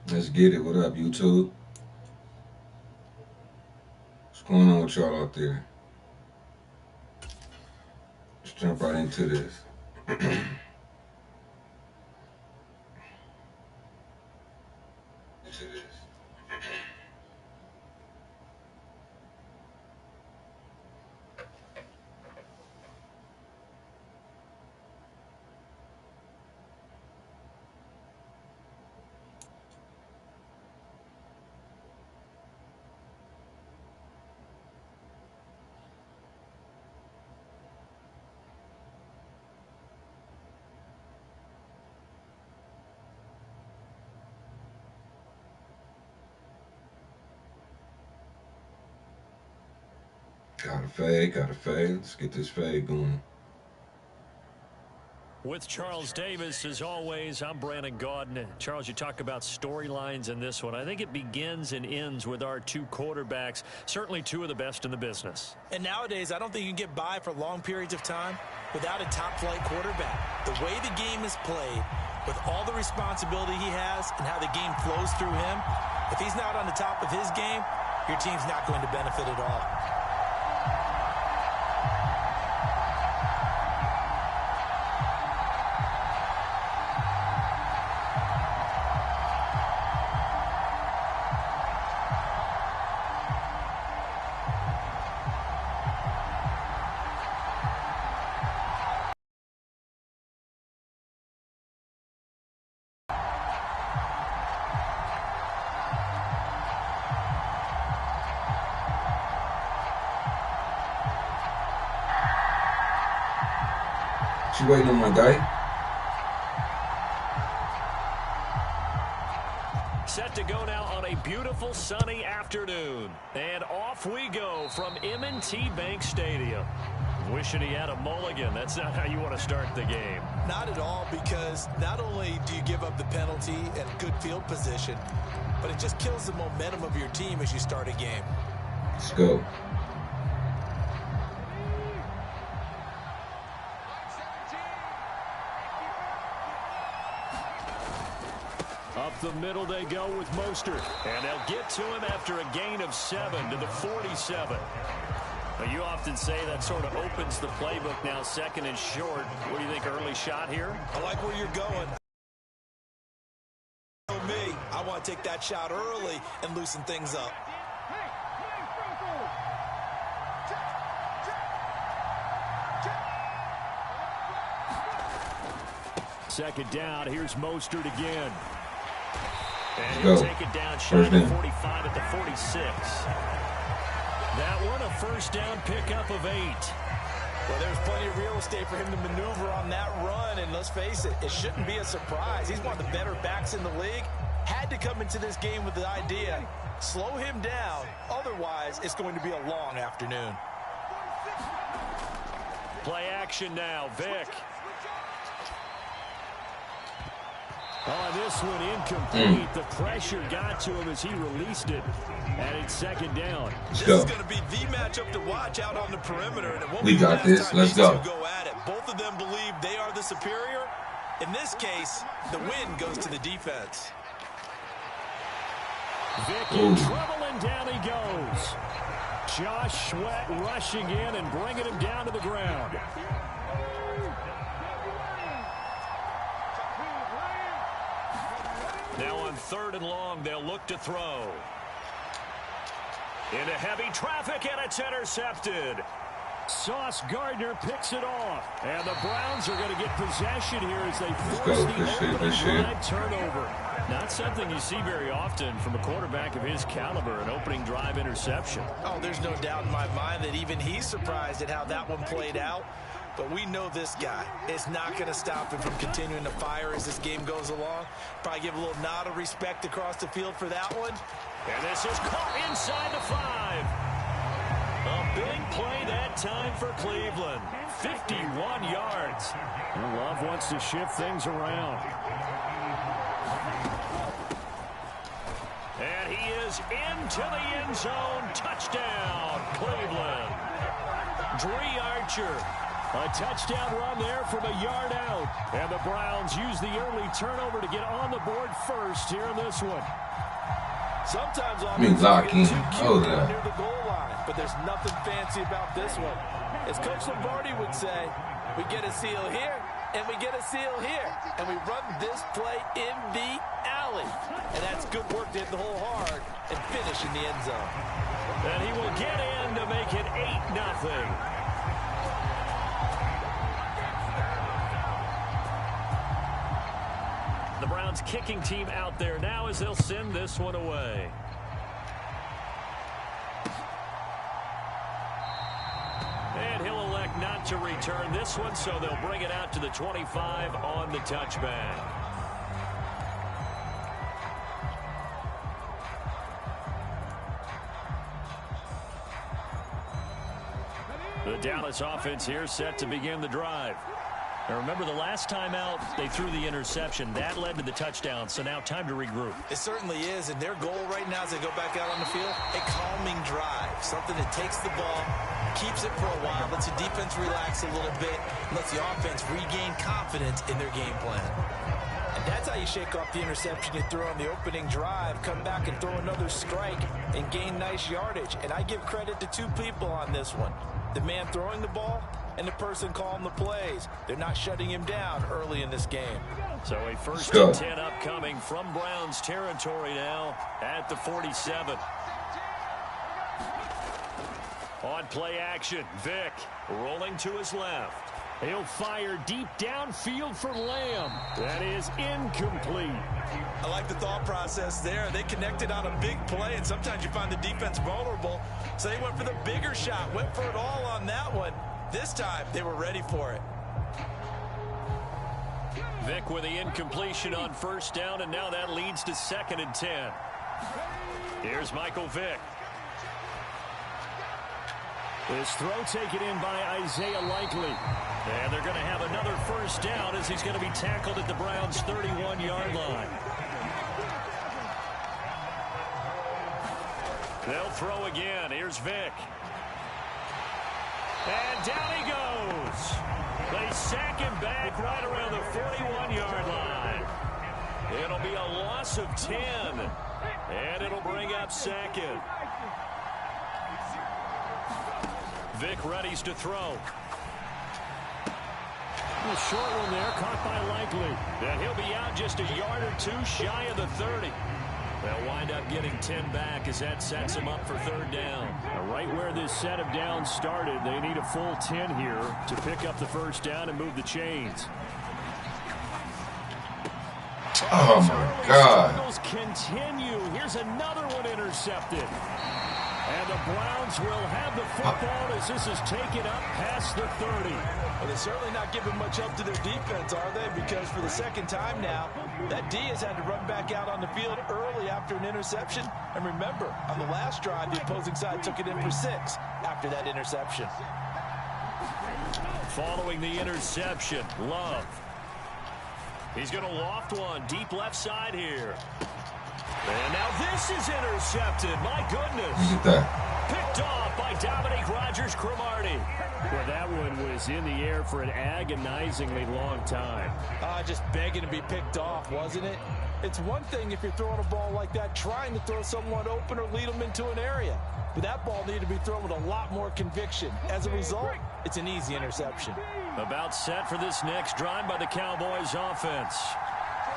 Let's get it. What up, YouTube? What's going on with y'all out there? Let's jump right into this. Got a fade, got a fade. Let's get this fade going. With Charles Davis, as always, I'm Brandon Gaudin. Charles, you talk about storylines in this one. I think it begins and ends with our two quarterbacks, certainly two of the best in the business. And nowadays, I don't think you can get by for long periods of time without a top-flight quarterback. The way the game is played, with all the responsibility he has and how the game flows through him, if he's not on the top of his game, your team's not going to benefit at all. She waiting on my guy. Set to go now on a beautiful sunny afternoon. And off we go from M&T Bank Stadium. Wishing he had a mulligan. That's not how you want to start the game. Not at all, because not only do you give up the penalty and good field position, but it just kills the momentum of your team as you start a game. Let's go. Up the middle they go with Mostert. And they'll get to him after a gain of 7 to the 47. But you often say that sort of opens the playbook now, second and short. What do you think, early shot here? I like where you're going. Me, I want to take that shot early and loosen things up. Second down, here's Mostert again. And Let's he'll go. take it down First short down. of 45 at the 46. That one a first down pickup of 8. Well, there's plenty of real estate for him to maneuver on that run, and let's face it, it shouldn't be a surprise. He's one of the better backs in the league. Had to come into this game with the idea, slow him down, otherwise it's going to be a long afternoon. Play action now, Vick. Oh, this one incomplete. The pressure got to him as he released it. And it's second down. This is going to be the matchup to watch out on the perimeter. And it won't We be got the last this. time Let's these go. two go at it. Both of them believe they are the superior. In this case, the win goes to the defense. Vick in trouble, and down he goes. Josh Sweat rushing in and bringing him down to the ground. Now on 3rd and long, they'll look to throw. Into heavy traffic, and it's intercepted. Sauce Gardner picks it off. And the Browns are going to get possession here as they force the opening drive turnover. Not something you see very often from a quarterback of his caliber, an opening drive interception. Oh, there's no doubt in my mind that even he's surprised at how that one played out. But we know this guy is not going to stop him from continuing to fire as this game goes along. Probably give a little nod of respect across the field for that one. And this is caught inside the 5. A big play that time for Cleveland. 51 yards. And Love wants to shift things around. And he is into the end zone. Touchdown, Cleveland. Dree Archer A touchdown run there from a yard out. And the Browns use the early turnover to get on the board first here in this one. Sometimes I mean, lock in. Oh, yeah. Near the goal line, but there's nothing fancy about this one. As Coach Lombardi would say, we get a seal here, and we get a seal here, and we run this play in the alley. And that's good work to hit the hole hard and finish in the end zone. And he will get in to make it 8-0. The Browns kicking team out there now as they'll send this one away. And he'll elect not to return this one, so they'll bring it out to the 25 on the touchback. The Dallas offense here set to begin the drive. Now remember, the last time out, they threw the interception. That led to the touchdown, so now time to regroup. It certainly is, and their goal right now as they go back out on the field, a calming drive. Something that takes the ball, keeps it for a while, lets the defense relax a little bit, lets the offense regain confidence in their game plan. And that's how you shake off the interception you threw on the opening drive, come back and throw another strike and gain nice yardage. And I give credit to two people on this one. The man throwing the ball and the person calling the plays. They're not shutting him down early in this game. So a 1st and 10 upcoming from Browns territory now at the 47. On play action, Vick rolling to his left. He'll fire deep downfield for Lamb. That is incomplete. I like the thought process there. They connected on a big play, and sometimes you find the defense vulnerable. So they went for the bigger shot, went for it all on that one. This time, they were ready for it. Vick with the incompletion on 1st down, and now that leads to 2nd and 10. Here's Michael Vick. His throw taken in by Isaiah Likely. And they're going to have another 1st down as he's going to be tackled at the Browns' 31-yard line. They'll throw again. Here's Vick. And down he goes. They sack him back right around the 41-yard line. It'll be a loss of 10. And it'll bring up 2nd. Vick readies to throw. A short one there, caught by Likely. And he'll be out just a yard or two shy of the 30. They'll wind up getting 10 back as that sets them up for 3rd down. Now, right where this set of downs started, they need a full 10 here to pick up the 1st down and move the chains. Oh, my God. Struggles continue. Here's another one intercepted. And the Browns will have the football as this is taken up past the 30. Well, they're certainly not giving much up to their defense, are they? Because for the 2nd time now, that D has had to run back out on the field early after an interception. And remember, on the last drive, the opposing side took it in for 6 after that interception. Following the interception, Love. He's going to loft one deep left side here. And now this is intercepted. My goodness. Look at that. Picked off by Dominique Rodgers-Cromartie. Well, that one was in the air for an agonizingly long time. Just begging to be picked off, wasn't it? It's one thing if you're throwing a ball like that, trying to throw someone open or lead them into an area. But that ball needed to be thrown with a lot more conviction. As a result, it's an easy interception. About set for this next drive by the Cowboys offense.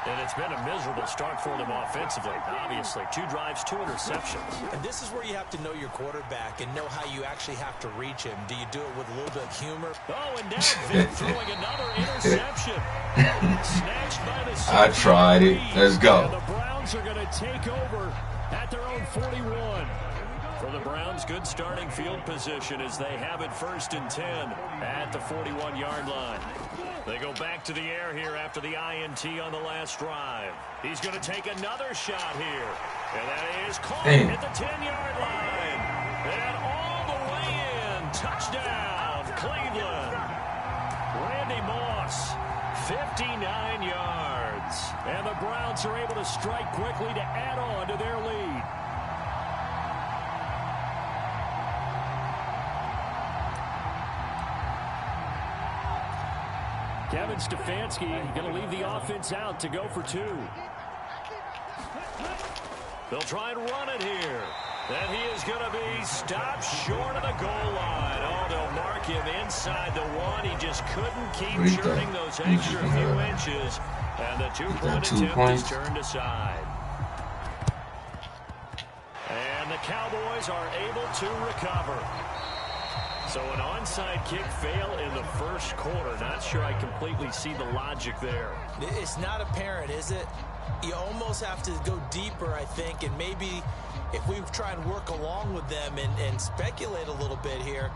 And it's been a miserable start for them offensively, obviously. 2 drives, 2 interceptions. And this is where you have to know your quarterback and know how you actually have to reach him. Do you do it with a little bit of humor? Oh, and now Vick throwing another interception. Snatched by the I tried it. Let's go. And the Browns are going to take over at their own 41. For the Browns, good starting field position as they have it 1st and 10 at the 41-yard line. They go back to the air here after the INT on the last drive. He's going to take another shot here. And that is caught at the 10-yard line. And all the way in. Touchdown, Cleveland. Randy Moss, 59 yards. And the Browns are able to strike quickly to add on to their lead. Kevin Stefanski going to leave the offense out to go for 2. They'll try and run it here. And he is going to be stopped short of the goal line. Oh, they'll mark him inside the 1. He just couldn't keep churning those extra few inches. And the 2-point attempt is turned aside. And the Cowboys are able to recover. So an onside kick fail in the first quarter. Not sure I completely see the logic there. It's not apparent, is it? You almost have to go deeper, I think, and maybe if we try and work along with them and speculate a little bit here,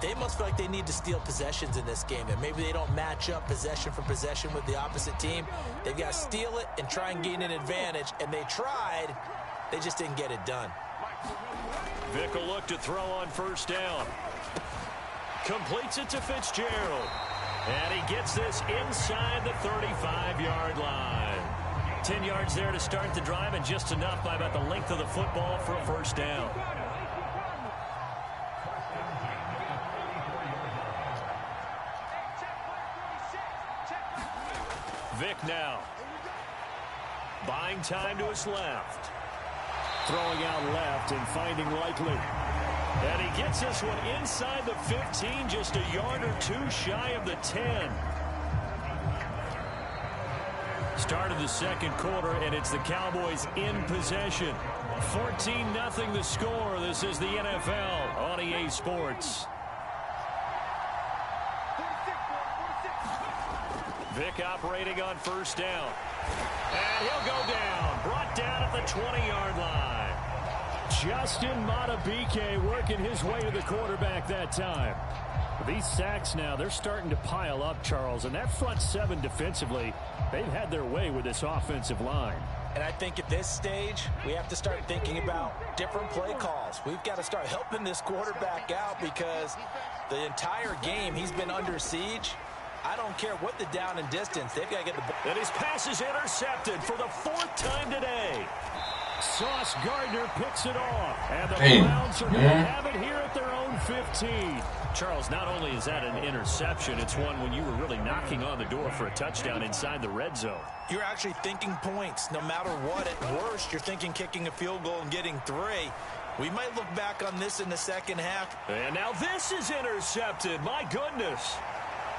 they must feel like they need to steal possessions in this game, and maybe they don't match up possession for possession with the opposite team. They've got to steal it and try and gain an advantage, and they tried. They just didn't get it done. Vic will look to throw on first down. Completes it to Fitzgerald. And he gets this inside the 35-yard line. 10 yards there to start the drive, and just enough by about the length of the football for a first down. Vic now. Buying time to his left. Throwing out left and finding Likely. And he gets this one inside the 15, just a yard or 2 shy of the 10. Start of the second quarter, and it's the Cowboys in possession. 14-0 the score. This is the NFL on EA Sports. Vic operating on first down. And he'll go down. Brought down at the 20-yard line. Justin Madubuike working his way to the quarterback that time. These sacks now, they're starting to pile up, Charles. And that front 7 defensively, they've had their way with this offensive line. And I think at this stage, we have to start thinking about different play calls. We've got to start helping this quarterback out because the entire game he's been under siege. I don't care what the down and distance. They've got to get the ball. And his pass is intercepted for the 4th time today. Sauce Gardner picks it off. And the Browns are going to have it here at their own 15. Charles, not only is that an interception, it's one when you were really knocking on the door for a touchdown inside the red zone. You're actually thinking points. No matter what, at worst, you're thinking kicking a field goal and getting 3. We might look back on this in the second half. And now this is intercepted. My goodness.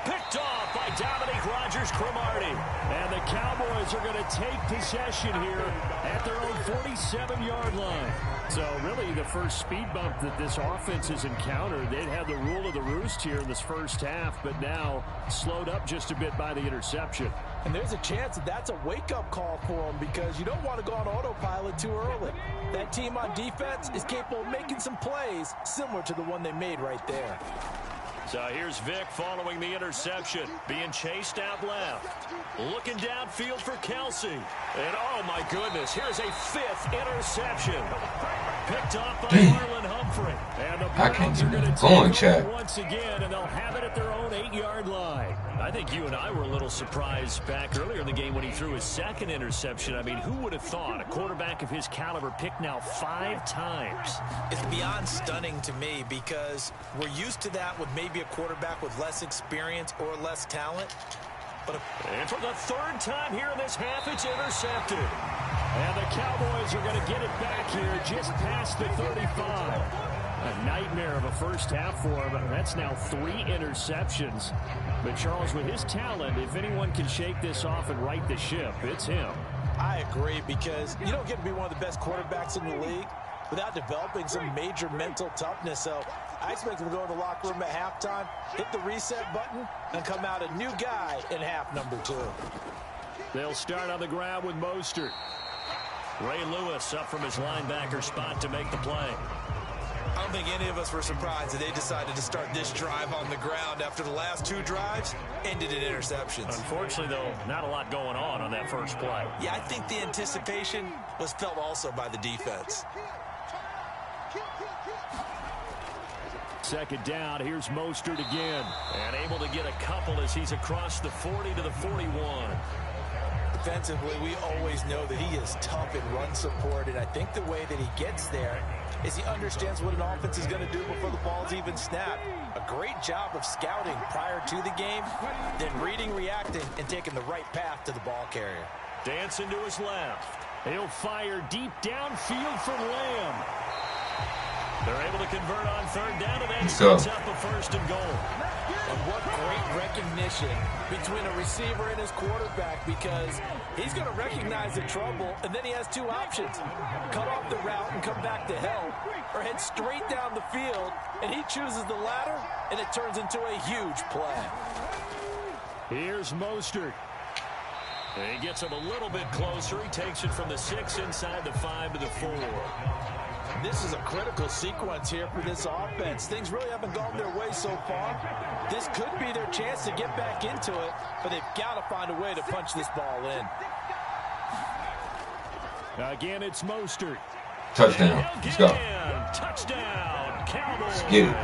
Picked off by Dominique Rodgers-Cromartie. And the Cowboys are going to take possession here at their own 47-yard line. So really the first speed bump that this offense has encountered, they'd had the rule of the roost here in this first half, but now slowed up just a bit by the interception. And there's a chance that that's a wake-up call for them because you don't want to go on autopilot too early. That team on defense is capable of making some plays similar to the one they made right there. So here's Vic following the interception, being chased out left. Looking downfield for Kelsey. And oh my goodness, here's a 5th interception. Picked off by Marlon Humphrey. And the Browns are going to take it once again, and they'll have it at their own 8-yard line. I think you and I were a little surprised back earlier in the game when he threw his 2nd interception. I mean, who would have thought a quarterback of his caliber picked now 5 times? It's beyond stunning to me because we're used to that with maybe a quarterback with less experience or less talent. And for the 3rd time here in this half, it's intercepted. And the Cowboys are going to get it back here just past the 35. A nightmare of a first half for him. That's now 3 interceptions. But Charles, with his talent, if anyone can shake this off and right the ship, it's him. I agree because you don't get to be one of the best quarterbacks in the league without developing some major mental toughness. So I expect him to go in the locker room at halftime, hit the reset button, and come out a new guy in half number 2. They'll start on the ground with Mostert. Ray Lewis up from his linebacker spot to make the play. I don't think any of us were surprised that they decided to start this drive on the ground after the last 2 drives ended in interceptions. Unfortunately, though, not a lot going on that first play. Yeah, I think the anticipation was felt also by the defense. 2nd down, here's Mostert again. And able to get a couple as he's across the 40 to the 41. Defensively, we always know that he is tough in run support, and I think the way that he gets there is he understands what an offense is going to do before the ball's even snapped. A great job of scouting prior to the game, then reading, reacting, and taking the right path to the ball carrier. Dancing to his left. He'll fire deep downfield from Lamb. They're able to convert on third down, and then sets up a first and goal. And what great recognition between a receiver and his quarterback, because he's going to recognize the trouble, and then he has two options. Cut off the route and come back to help, or head straight down the field, and he chooses the latter, and it turns into a huge play. Here's Mostert. He gets him a little bit closer. He takes it from the 6 inside the 5 to the 4. This is a critical sequence here for this offense. Things really haven't gone their way so far. This could be their chance to get back into it, but they've got to find a way to punch this ball in. Again, it's Mostert. Touchdown. Let's go. Touchdown, Cowboys. Let's get it.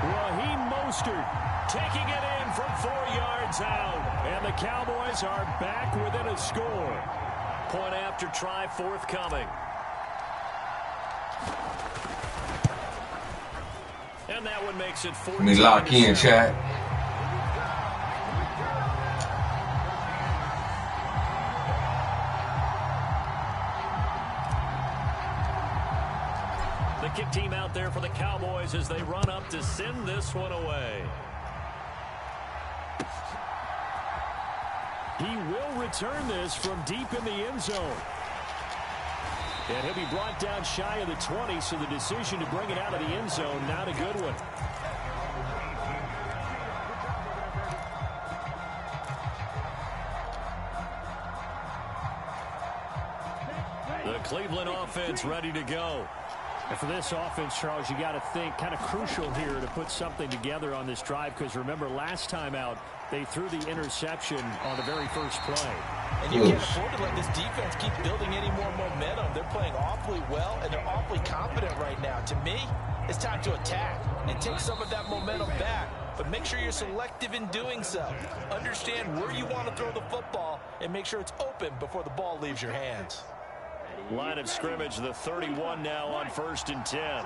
Raheem Mostert taking it in from 4 yards out. And the Cowboys are back within a score. Point after try forthcoming. And that one makes it 14. Let me lock in, chat. The kick team out there for the Cowboys as they run up to send this one away. He will return this from deep in the end zone. And he'll be brought down shy of the 20, so the decision to bring it out of the end zone, not a good one. The Cleveland offense ready to go. And for this offense, Charles, you got to think kind of crucial here to put something together on this drive, because remember last time out, they threw the interception on the very first play. And you can't afford to let this defense keep building any more momentum. They're playing awfully well, and they're awfully confident right now. To me, it's time to attack and take some of that momentum back. But make sure you're selective in doing so. Understand where you want to throw the football and make sure it's open before the ball leaves your hands. Line of scrimmage, the 31 now on 1st and 10.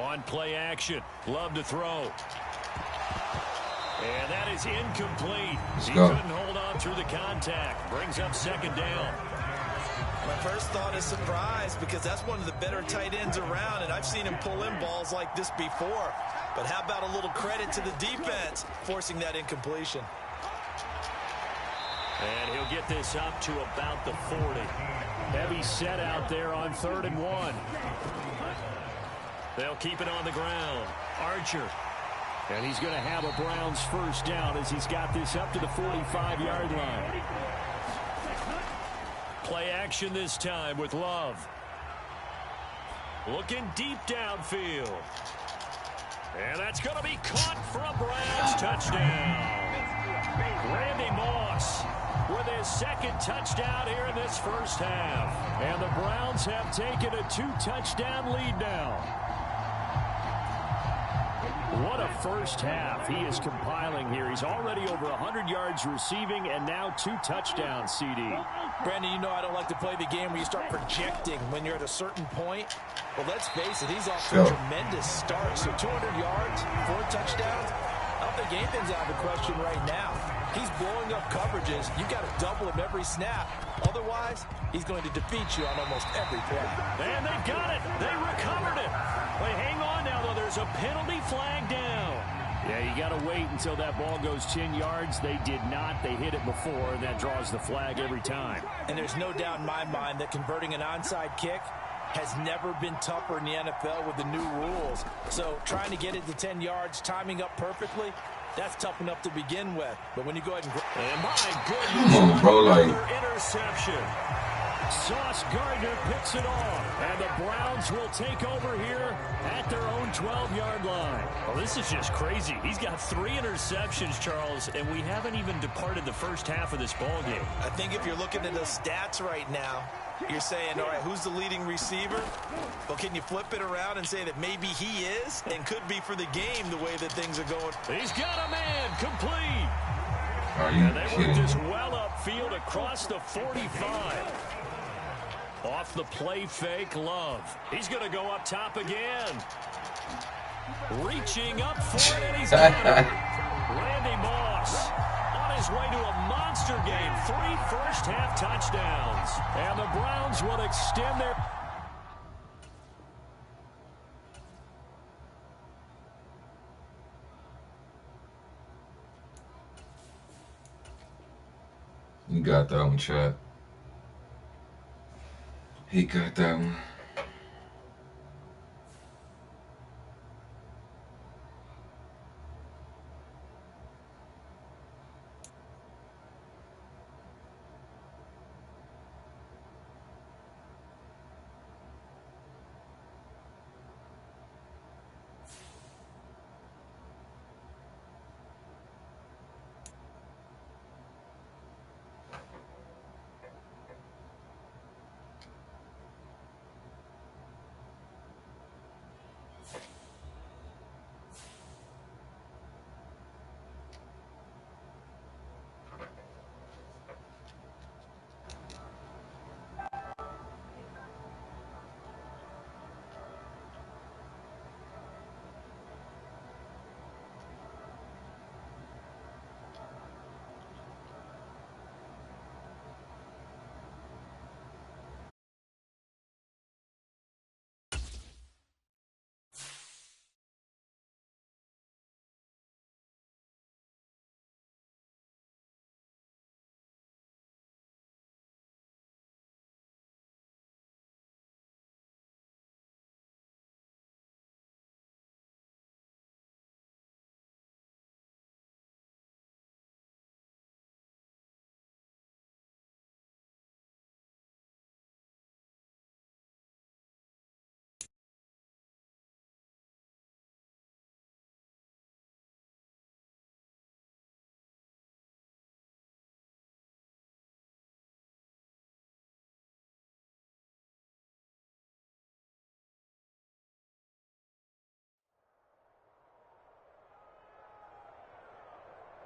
On play action. Love to throw. And that is incomplete. He couldn't hold on through the contact. Brings up 2nd down. My first thought is surprise, because that's one of the better tight ends around, and I've seen him pull in balls like this before. But how about a little credit to the defense forcing that incompletion? And he'll get this up to about the 40. Heavy set out there on 3rd and 1. They'll keep it on the ground. Archer. And he's going to have a Browns first down as he's got this up to the 45-yard line. Play action this time with Love. Looking deep downfield. And that's going to be caught for a Browns touchdown. Randy Moss with his 2nd touchdown here in this first half. And the Browns have taken a 2-touchdown lead now. What a first half he is compiling here. He's already over 100 yards receiving and now 2 touchdowns, CD. Brandon, you know I don't like to play the game where you start projecting when you're at a certain point. Well, let's face it, he's off to a tremendous start. So 200 yards, 4 touchdowns. I don't think anything's out of the question right now. He's blowing up coverages. You've got to double him every snap. Otherwise, he's going to defeat you on almost every play. And they've got it. They recovered it. Wait, hang on now, though. There's a penalty flag down. Yeah, you got to wait until that ball goes 10 yards. They did not. They hit it before, and that draws the flag every time. And there's no doubt in my mind that converting an onside kick has never been tougher in the NFL with the new rules. So trying to get it to 10 yards, timing up perfectly, that's tough enough to begin with. But when you go ahead and my goodness, bro, like interception. Sauce Gardner picks it off, and the Browns will take over here at their own 12-yard line. Well, this is just crazy. He's got 3 interceptions, Charles, and we haven't even departed the first half of this ball game. I think if you're looking at the stats right now, you're saying, all right, who's the leading receiver? Well, can you flip it around and say that maybe he is and could be for the game the way that things are going? He's got a man complete. Are you and they were just well upfield across the 45. Off the play fake, Love. He's going to go up top again. Reaching up for it, and he's got it. Randy Moss on his way to a monster game. 3 first-half touchdowns. And the Browns will extend their... You got that one, chat. He got that one.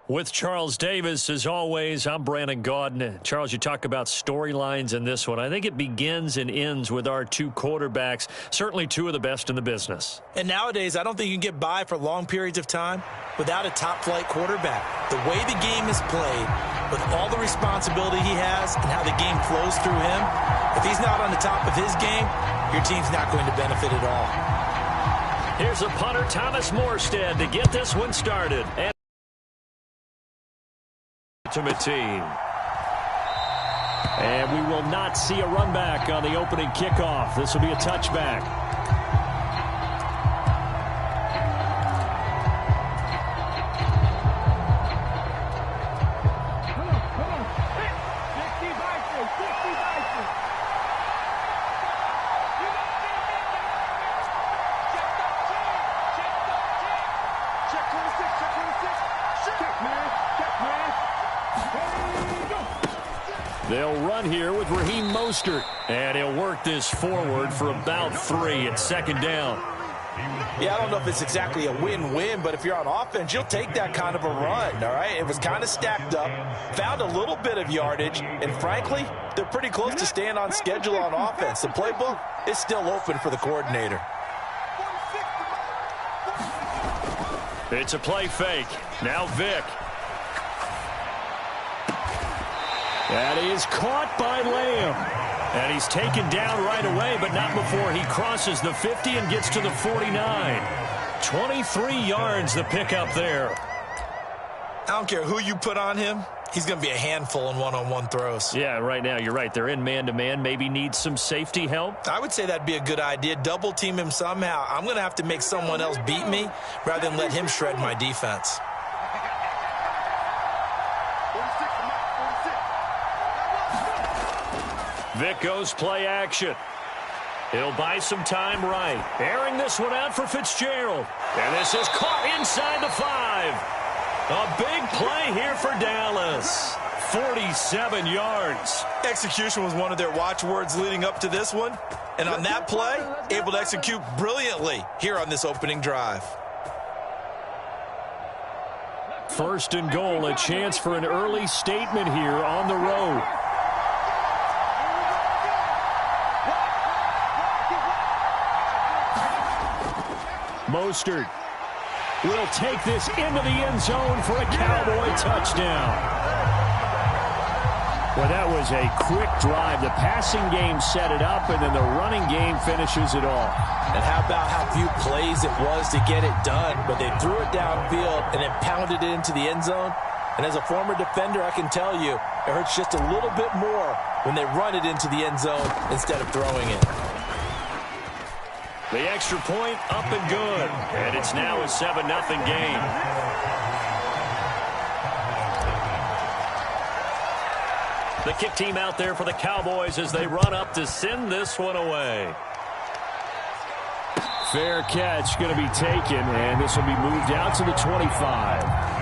With Charles Davis, as always, I'm Brandon Gaudin. Charles, you talk about storylines in this one. I think it begins and ends with our 2 quarterbacks, certainly 2 of the best in the business. And nowadays, I don't think you can get by for long periods of time without a top-flight quarterback. The way the game is played, with all the responsibility he has and how the game flows through him, if he's not on the top of his game, your team's not going to benefit at all. Here's the punter, Thomas Morstead, to get this one started. And ultimate team. And we will not see a run back on the opening kickoff. This will be a touchback. They'll run here with Raheem Mostert, and he'll work this forward for about 3 at second down. Yeah, I don't know if it's exactly a win-win, but if you're on offense, you'll take that kind of a run, all right? It was kind of stacked up, found a little bit of yardage, and frankly, they're pretty close to staying on schedule on offense. The playbook is still open for the coordinator. It's a play fake. Now Vick. And he is caught by Lamb. And he's taken down right away, but not before he crosses the 50 and gets to the 49. 23 yards the pickup there. I don't care who you put on him. He's going to be a handful in one-on-one throws. Yeah, right now you're right. They're in man-to-man. Maybe needs some safety help. I would say that'd be a good idea. Double team him somehow. I'm going to have to make someone else beat me rather than let him shred my defense. Vick goes play action. He'll buy some time right. Airing this one out for Fitzgerald. And this is caught inside the 5. A big play here for Dallas. 47 yards. Execution was one of their watchwords leading up to this one. And on that play, able to execute brilliantly here on this opening drive. First and goal, a chance for an early statement here on the road. Mostert will take this into the end zone for a Cowboy touchdown. Well, that was a quick drive. The passing game set it up, and then the running game finishes it all. And how about how few plays it was to get it done, but they threw it downfield and then pounded it into the end zone. And as a former defender, I can tell you, it hurts just a little bit more when they run it into the end zone instead of throwing it. The extra point up and good, and it's now a 7-0 game. The kick team out there for the Cowboys as they run up to send this one away. Fair catch going to be taken, and this will be moved out to the 25.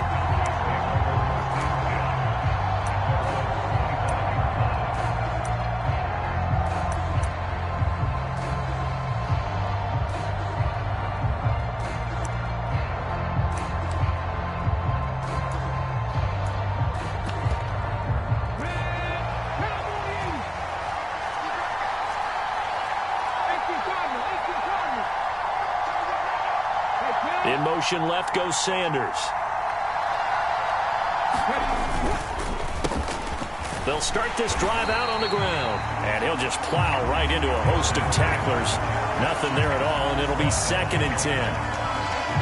In motion left goes Sanders. They'll start this drive out on the ground, and he'll just plow right into a host of tacklers. Nothing there at all, and it'll be 2nd and 10.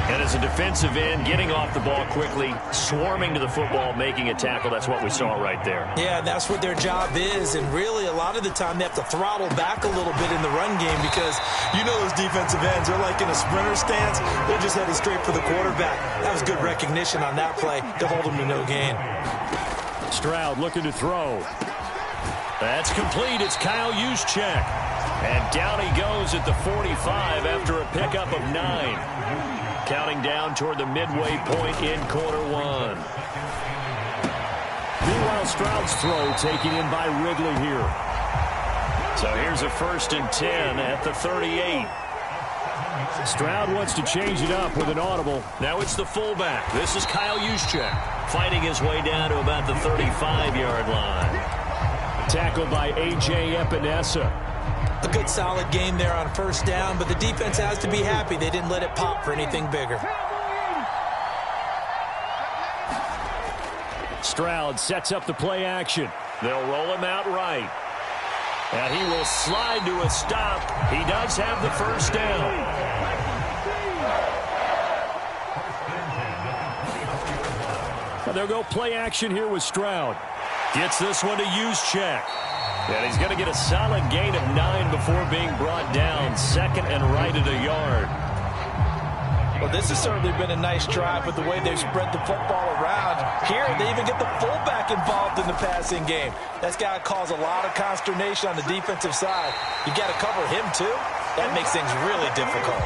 And as a defensive end, getting off the ball quickly, swarming to the football, making a tackle, that's what we saw right there. Yeah, and that's what their job is, and really a lot of the time they have to throttle back a little bit in the run game because you know those defensive ends, they're like in a sprinter stance. They're just headed straight for the quarterback. That was good recognition on that play to hold them to no gain. Stroud looking to throw. That's complete. It's Kyle Juszczyk. And down he goes at the 45 after a pickup of 9. Counting down toward the midway point in quarter 1. Meanwhile, Stroud's throw taken in by Ridley here. So here's a 1st and 10 at the 38. Stroud wants to change it up with an audible. Now it's the fullback. This is Kyle Juszczyk fighting his way down to about the 35-yard line. Tackled by A.J. Epinesa. A good solid game there on 1st down, but the defense has to be happy they didn't let it pop for anything bigger. Stroud sets up the play action. They'll roll him out right. And he will slide to a stop. He does have the 1st down. And they'll go play action here with Stroud. Gets this one to Juszczyk. And he's going to get a solid gain of 9 before being brought down. 2nd and right at a yard. Well, this has certainly been a nice drive with the way they've spread the football around. Here, they even get the fullback involved in the passing game. That's got to cause a lot of consternation on the defensive side. You got to cover him, too. That makes things really difficult.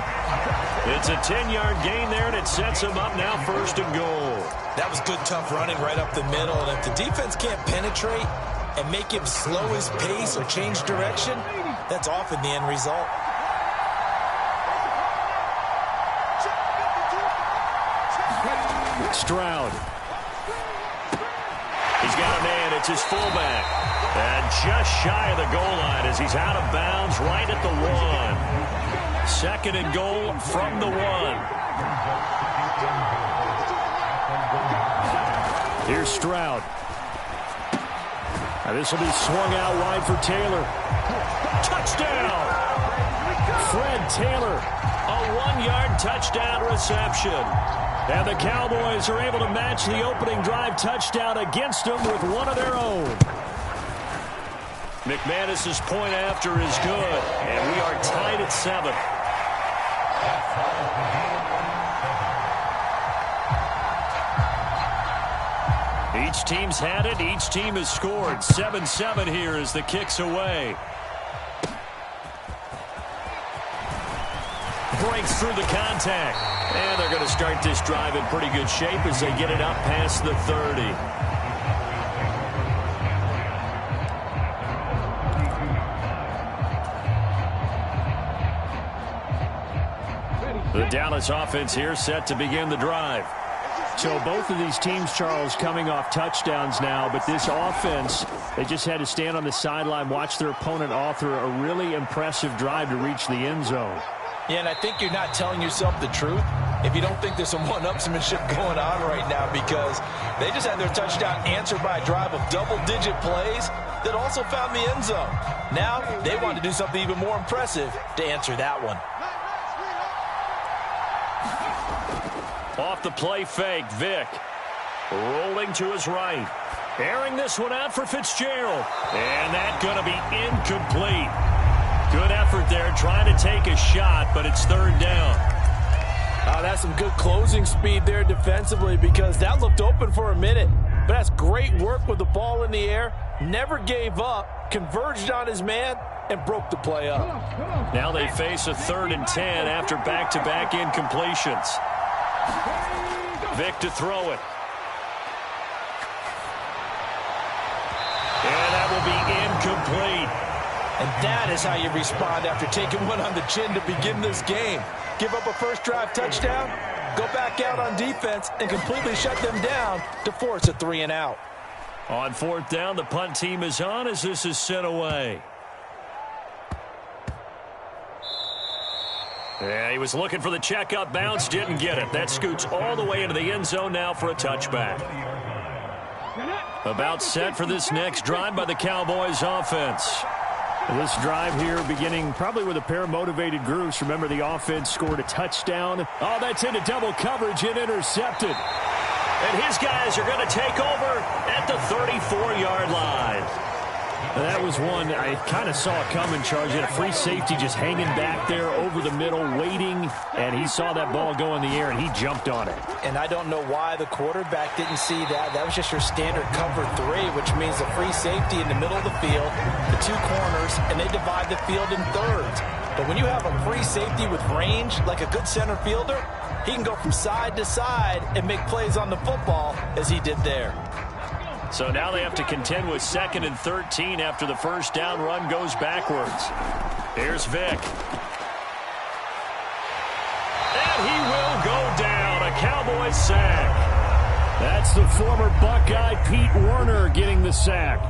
It's a 10-yard gain there, and it sets him up now 1st and goal. That was good, tough running right up the middle. And if the defense can't penetrate and make him slow his pace or change direction, that's often the end result. Stroud. He's got a man. It's his fullback. And just shy of the goal line as he's out of bounds right at the 1. 2nd and goal from the 1. Here's Stroud. Now this will be swung out wide for Taylor. Touchdown! Fred Taylor, a 1-yard touchdown reception. And the Cowboys are able to match the opening drive touchdown against them with one of their own. McManus's point after is good, and we are tied at 7. Each team's had it. Each team has scored. 7-7 here as the kick's away. Breaks through the contact. And they're going to start this drive in pretty good shape as they get it up past the 30. The Dallas offense here set to begin the drive. So both of these teams, Charles, coming off touchdowns now, but this offense, they just had to stand on the sideline, watch their opponent author a really impressive drive to reach the end zone. Yeah, and I think you're not telling yourself the truth if you don't think there's some one-upsmanship going on right now, because they just had their touchdown answered by a drive of double-digit plays that also found the end zone. Now they want to do something even more impressive to answer that one. Off the play fake, Vick. Rolling to his right. Airing this one out for Fitzgerald. And that's going to be incomplete. Good effort there trying to take a shot, but it's third down. That's some good closing speed there defensively, because that looked open for a minute. But that's great work with the ball in the air. Never gave up, converged on his man, and broke the play up. Now they face a 3rd and 10 after back-to-back incompletions. Vick to throw it. And that will be incomplete. And that is how you respond after taking one on the chin to begin this game. Give up a first drive touchdown, go back out on defense, and completely shut them down to force a 3 and out. On 4th down, the punt team is on as this is sent away. Yeah, he was looking for the checkup bounce, didn't get it. That scoots all the way into the end zone now for a touchback. About set for this next drive by the Cowboys offense. This drive here beginning probably with a pair of motivated groups. Remember, the offense scored a touchdown. Oh, that's into double coverage and intercepted. And his guys are going to take over at the 34-yard line. And that was one I kind of saw coming, Charles. He had a free safety just hanging back there over the middle, waiting, and he saw that ball go in the air, and he jumped on it. And I don't know why the quarterback didn't see that. That was just your standard cover 3, which means the free safety in the middle of the field, the 2 corners, and they divide the field in thirds. But when you have a free safety with range, like a good center fielder, he can go from side to side and make plays on the football as he did there. So now they have to contend with 2nd and 13 after the first down run goes backwards. Here's Vick. And he will go down. A Cowboys sack. That's the former Buckeye Pete Werner getting the sack.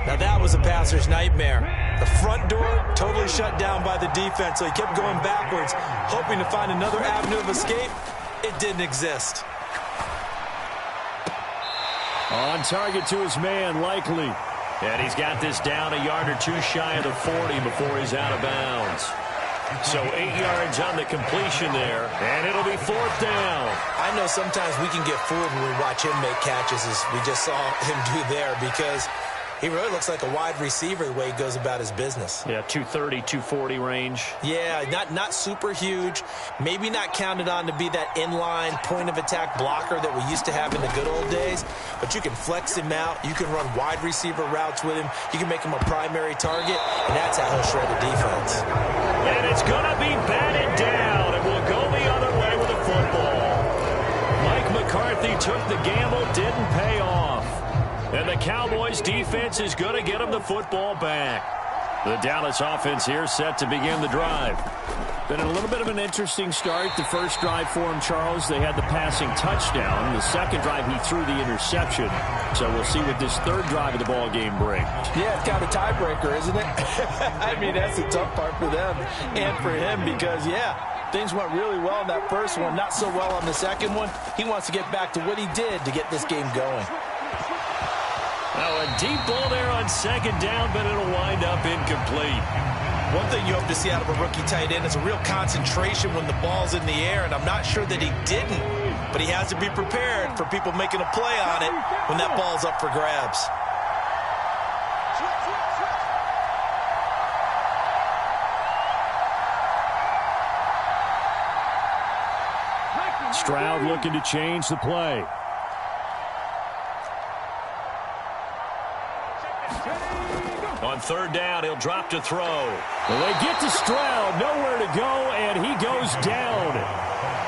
Now that was a passer's nightmare. The front door totally shut down by the defense, so he kept going backwards, hoping to find another avenue of escape. It didn't exist. On target to his man, Likely. And he's got this down a yard or 2 shy of the 40 before he's out of bounds. So 8 yards on the completion there, and it'll be 4th down. I know sometimes we can get fooled when we watch him make catches, as we just saw him do there, because he really looks like a wide receiver the way he goes about his business. Yeah, 230, 240 range. Yeah, not super huge. Maybe not counted on to be that inline point-of-attack blocker that we used to have in the good old days. But you can flex him out. You can run wide receiver routes with him. You can make him a primary target, and that's how he'll shred a defense. And it's going to be batted down, and we'll go the other way with the football. Mike McCarthy took the gamble, didn't pay off. And the Cowboys defense is going to get them the football back. The Dallas offense here set to begin the drive. Been a little bit of an interesting start. The first drive for him, Charles, they had the passing touchdown. The second drive, he threw the interception. So we'll see what this third drive of the ball game brings. Yeah, it's kind of a tiebreaker, isn't it? I mean, that's the tough part for them and for him because, yeah, things went really well in that first one, not so well on the second one. He wants to get back to what he did to get this game going. Now a deep ball there on 2nd down, but it'll wind up incomplete. One thing you hope to see out of a rookie tight end is a real concentration when the ball's in the air, and I'm not sure that he didn't, but he has to be prepared for people making a play on it when that ball's up for grabs. Stroud looking to change the play. On 3rd down, he'll drop to throw. Well, they get to Stroud, nowhere to go, and he goes down.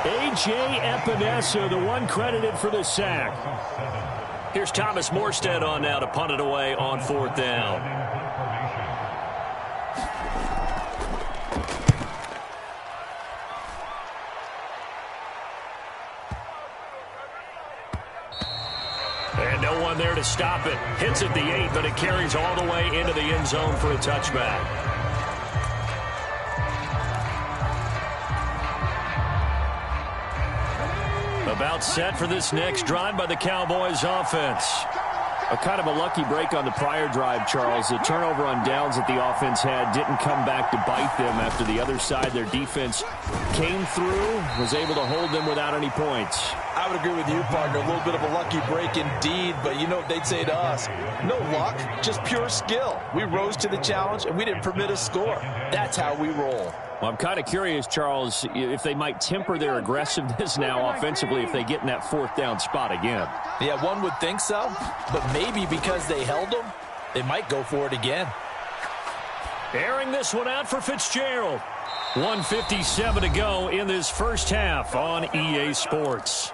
A.J. Epinesa, the one credited for the sack. Here's Thomas Morstead on now to punt it away on 4th down. And no one there to stop it. Hits at the 8, but it carries all the way into the end zone for a touchback. About set for this next drive by the Cowboys offense. A kind of a lucky break on the prior drive, Charles. The turnover on downs that the offense had didn't come back to bite them after the other side. Their defense came through, was able to hold them without any points. I would agree with you, partner. A little bit of a lucky break indeed, but you know what they'd say to us? No luck, just pure skill. We rose to the challenge, and we didn't permit a score. That's how we roll. Well, I'm kind of curious, Charles, if they might temper their aggressiveness now offensively if they get in that 4th down spot again. Yeah, one would think so, but maybe because they held them, they might go for it again. Airing this one out for Fitzgerald. 1:57 to go in this first half on EA Sports.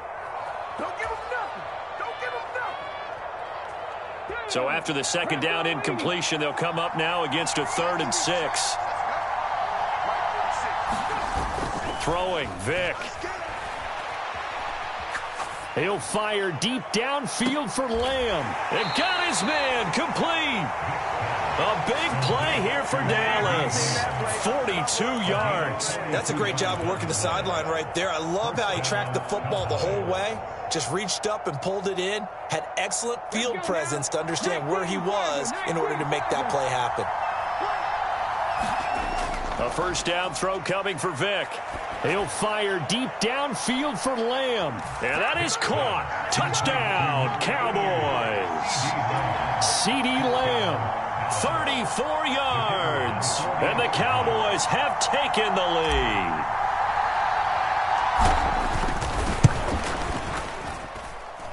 Don't give them nothing. Don't give them nothing. So after the second down incompletion, they'll come up now against a 3rd and 6. Throwing, Vick. He'll fire deep downfield for Lamb. And got his man complete. A big play here for Dallas. 42 yards. That's a great job of working the sideline right there. I love how he tracked the football the whole way. Just reached up and pulled it in. Had excellent field presence to understand where he was in order to make that play happen. A first down throw coming for Vick. He'll fire deep downfield for Lamb. And that is caught. Touchdown, Cowboys. CeeDee Lamb, 34 yards. And the Cowboys have taken the lead.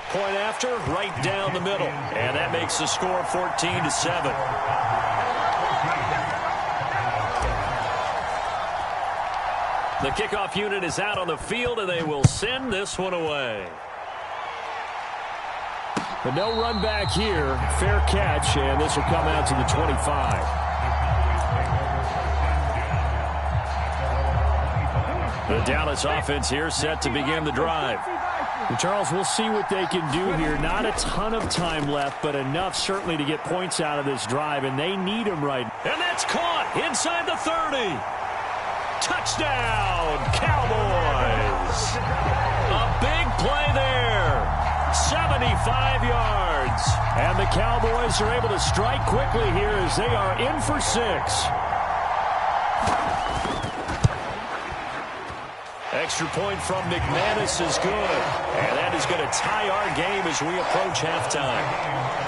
Point after, right down the middle. And that makes the score 14-7. The kickoff unit is out on the field, and they will send this one away. But no run back here. Fair catch, and this will come out to the 25. The Dallas offense here set to begin the drive. And Charles, we'll see what they can do here. Not a ton of time left, but enough certainly to get points out of this drive, and they need them right. And that's caught inside the 30. Touchdown, Cowboys. A big play there. 75 yards. And the Cowboys are able to strike quickly here as they are in for 6. Extra point from McManus is good. And that is going to tie our game as we approach halftime.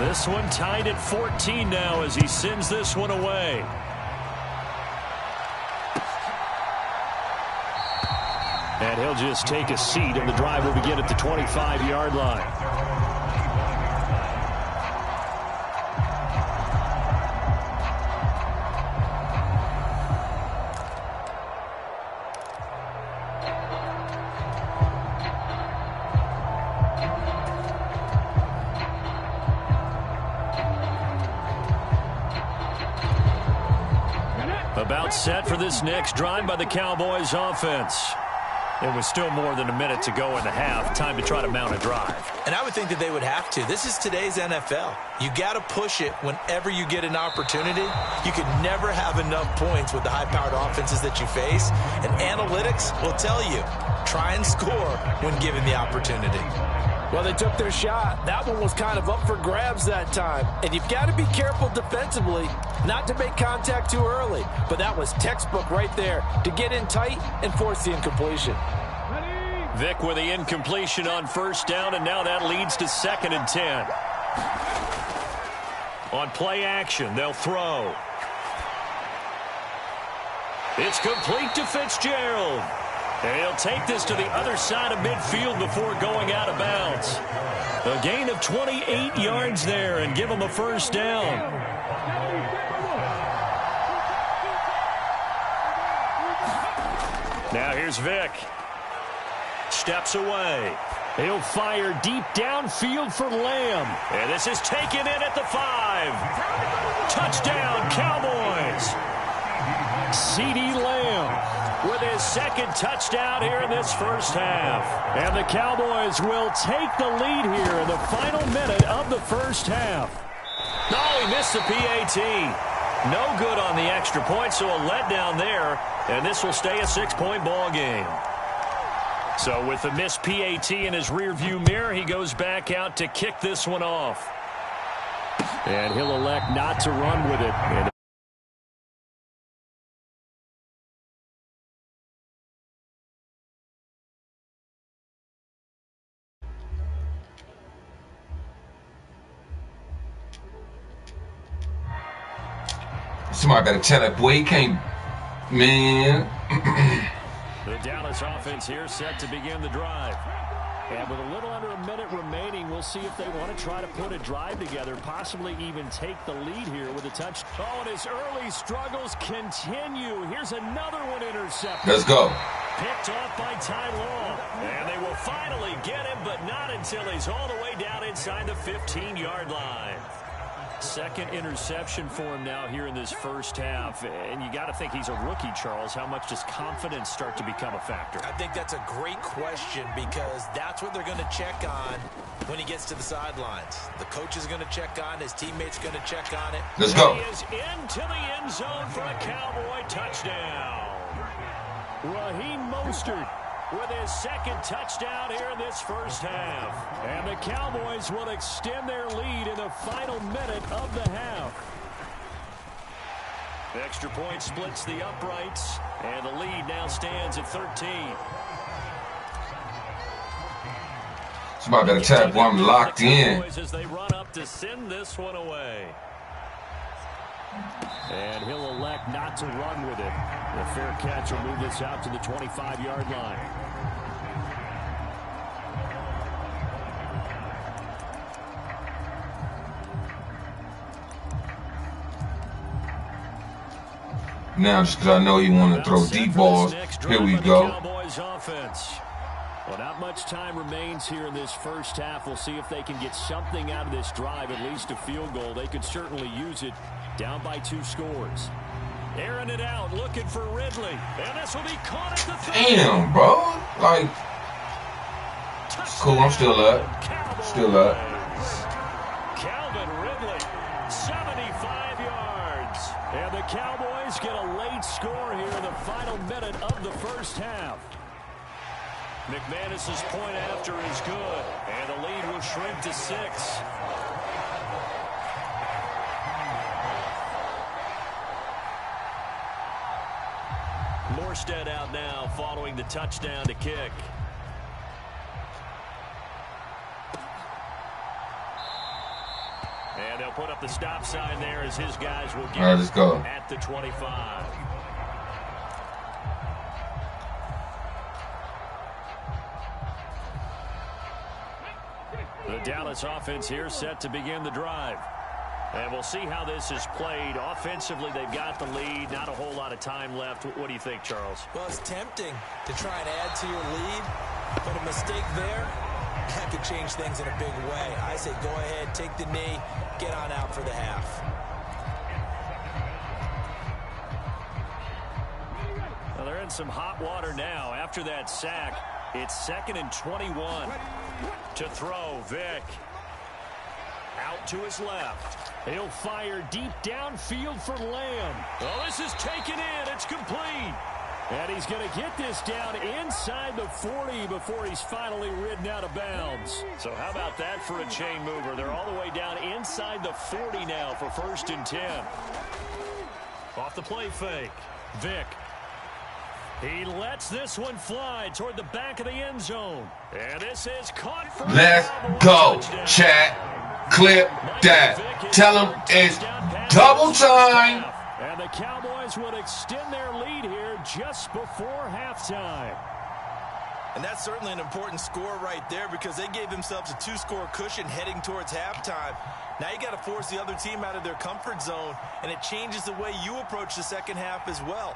This one tied at 14 now as he sends this one away. And he'll just take a seat, and the drive will begin at the 25-yard line. About set for this next drive by the Cowboys offense. It was still more than a minute to go in the half. Time to try to mount a drive. And I would think that they would have to. This is today's NFL. You got to push it whenever you get an opportunity. You can never have enough points with the high-powered offenses that you face. And analytics will tell you, try and score when given the opportunity. Well, they took their shot. That one was kind of up for grabs that time. And you've got to be careful defensively not to make contact too early. But that was textbook right there to get in tight and force the incompletion. Vick with the incompletion on first down, and now that leads to 2nd and 10. On play action, they'll throw. It's complete to Fitzgerald. And he'll take this to the other side of midfield before going out of bounds. A gain of 28 yards there and give him a first down. Now here's Vick. Steps away. He'll fire deep downfield for Lamb. And this is taken in at the 5. Touchdown, Cowboys. CeeDee Lamb with his 2nd touchdown here in this first half. And the Cowboys will take the lead here in the final minute of the first half. No, he missed the PAT. No good on the extra point, so a letdown there, and this will stay a 6-point ball game. So with the missed PAT in his rearview mirror, he goes back out to kick this one off. And he'll elect not to run with it. And somebody better tell that boy he can't, man. the Dallas offense here set to begin the drive. And with a little under a minute remaining, we'll see if they want to try to put a drive together, possibly even take the lead here with a touch. Oh, and his early struggles continue. Here's another one intercepted. Let's go. Picked off by Ty Law. And they will finally get him, but not until he's all the way down inside the 15-yard line. Second interception for him now here in this first half. And you got to think he's a rookie, Charles. How much does confidence start to become a factor? I think that's a great question because that's what they're going to check on when he gets to the sidelines. The coach is going to check on, his teammates going to check on it. Let's go. He is into the end zone for a Cowboy touchdown. Raheem Mostert with his second touchdown here in this first half. And the Cowboys will extend their lead in the final minute of the half. The extra point splits the uprights, and the lead now stands at 13. Somebody better tap one locked in. As they run up to send this one away. And he'll elect not to run with it. The fair catch will move this out to the 25-yard line. Now, just because I know he want to throw deep balls, here we go. Well, not much time remains here in this first half. We'll see if they can get something out of this drive, at least a field goal. They could certainly use it. Down by 2 scores. Airing it out, looking for Ridley. And this will be caught at the 30. Damn, bro. Like, it's cool. I'm still up. Still up. Calvin Ridley, 75 yards. And the Cowboys get a late score here in the final minute of the first half. McManus's point after is good, and the lead will shrink to 6. Morstead out now following the touchdown to kick. And they'll put up the stop sign there as his guys will get let's go. At the 25. The Dallas offense here set to begin the drive. And we'll see how this is played. Offensively, they've got the lead. Not a whole lot of time left. What do you think, Charles? Well, it's tempting to try and add to your lead, but a mistake there, that could change things in a big way. I say go ahead, take the knee, get on out for the half. Well, they're in some hot water now. After that sack, it's 2nd and 21. To throw, Vick. Out to his left. He'll fire deep downfield for Lamb. Oh, this is taken in. It's complete. And he's going to get this down inside the 40 before he's finally ridden out of bounds. So how about that for a chain mover? They're all the way down inside the 40 now for 1st and 10. Off the play fake. Vick. He lets this one fly toward the back of the end zone. And this is caught for Let's go, chat. Clip that. Tell him it's double time. And the Cowboys would extend their lead here just before halftime. And that's certainly an important score right there because they gave themselves a 2-score cushion heading towards halftime. Now you got to force the other team out of their comfort zone, and it changes the way you approach the second half as well.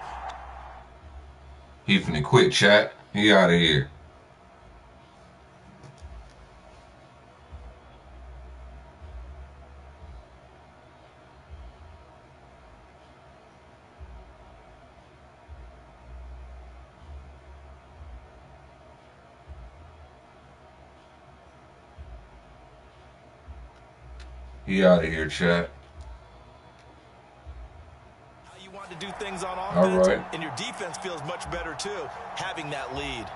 He finna quit, chat. He out of here. He out of here, chat. things on offense, right. and your defense feels much better too, having that lead.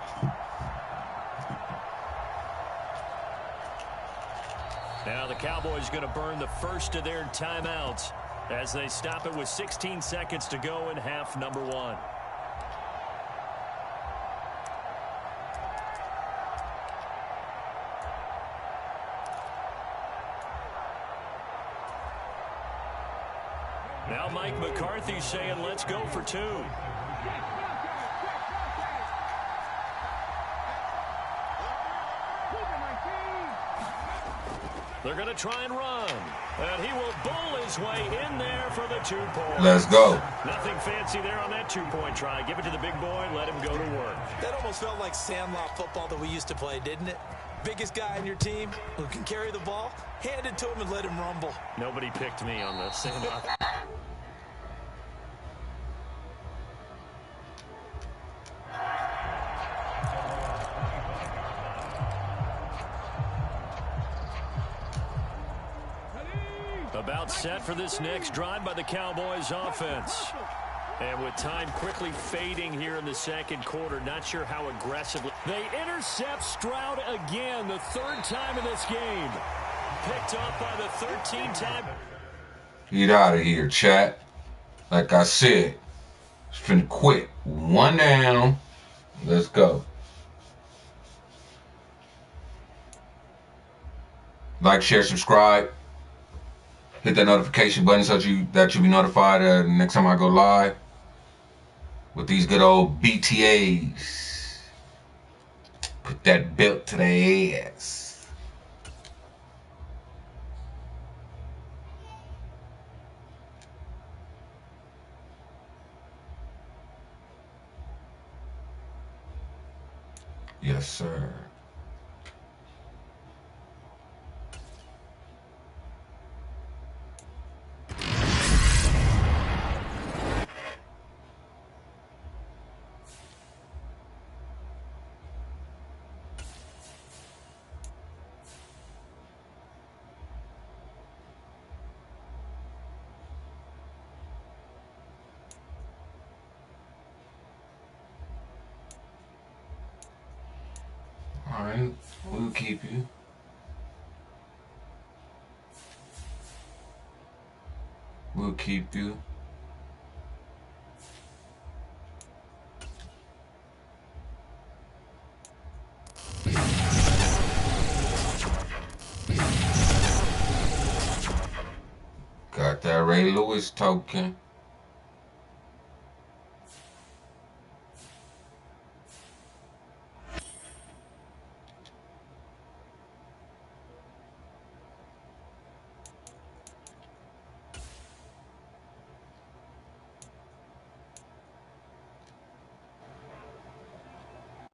Now the Cowboys going to burn the first of their timeouts as they stop it with 16 seconds to go in half number 1. Now Mike McCarthy saying, let's go for 2. They're going to try and run. And he will bull his way in there for the 2 points. Let's go. Nothing fancy there on that 2-point try. Give it to the big boy, let him go to work. That almost felt like sandlot football that we used to play, didn't it? Biggest guy on your team who can carry the ball, hand it to him and let him rumble. Nobody picked me on the sandlot. About set for this next drive by the Cowboys offense. And with time quickly fading here in the second quarter, not sure how aggressively. They intercept Stroud again, the 3rd time in this game. Picked up by the 13-time. Get out of here, chat. Like I said, it's finna quit. 1 down. Let's go. Like, share, subscribe. Hit that notification button so that you'll be notified next time I go live with these good old BTAs. Put that belt to their ass. Yes, sir. Alright, we'll keep you. We'll keep you. Got that Ray Lewis token.